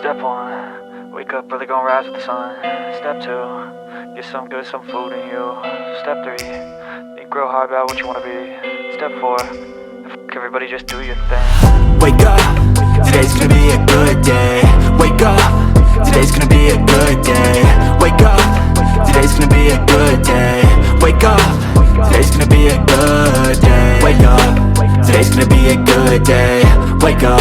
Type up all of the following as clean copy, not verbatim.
Step 1, wake up early, gonna rise with the sun. Step 2, get some good, some food in you. Step 3, think real hard about what you wanna be. Step 4, everybody just do your thing. Wake up, today's gonna be a good day. Wake up, today's gonna be a good day. Wake up, today's gonna be a good day. Wake up, today's gonna be a good day. Wake up, today's gonna be a good day. Wake up,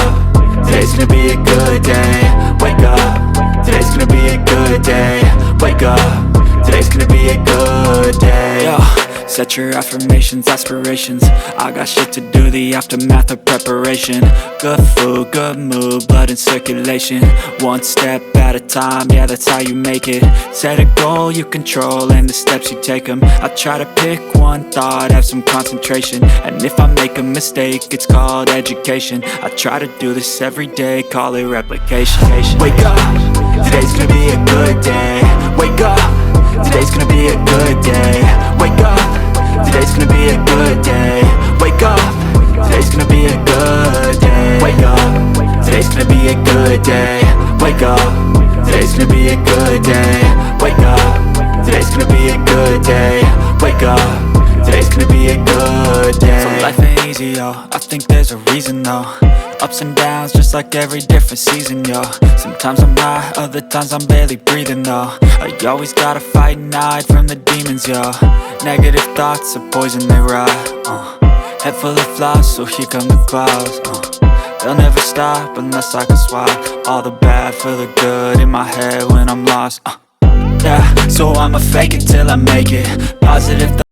today's gonna be a good day. Wake up, today's gonna be a good day. Wake up, today's gonna be a good day. Yo, set your affirmations, aspirations. I got shit to do, the aftermath of preparation. Good food, good mood, blood in circulation. One step at a time, yeah, that's how you make it. Set a goal you control and the steps you take them. I try to pick one thought, have some concentration. And if I make a mistake, it's called education. I try to do this every day, call it replication. Wake up, today's gonna be a good day. Wake up, today's gonna be a good day. Wake up, today's gonna be a good day. Wake up, today's gonna be a good day. Wake up, today's gonna be a good day. Wake up, today's gonna be a good day. Wake up, today's gonna be a good day. Wake up, today's gonna be a good day. So life ain't easy, yo, I think there's a reason though. Ups and downs, just like every different season, yo. Sometimes I'm high, other times I'm barely breathing, though. I always gotta fight and hide from the demons, yo. Negative thoughts are poison, they rot. Head full of flies, so here come the clouds. They'll never stop unless I can swap all the bad for the good in my head when I'm lost. Yeah, so I'ma fake it till I make it. Positive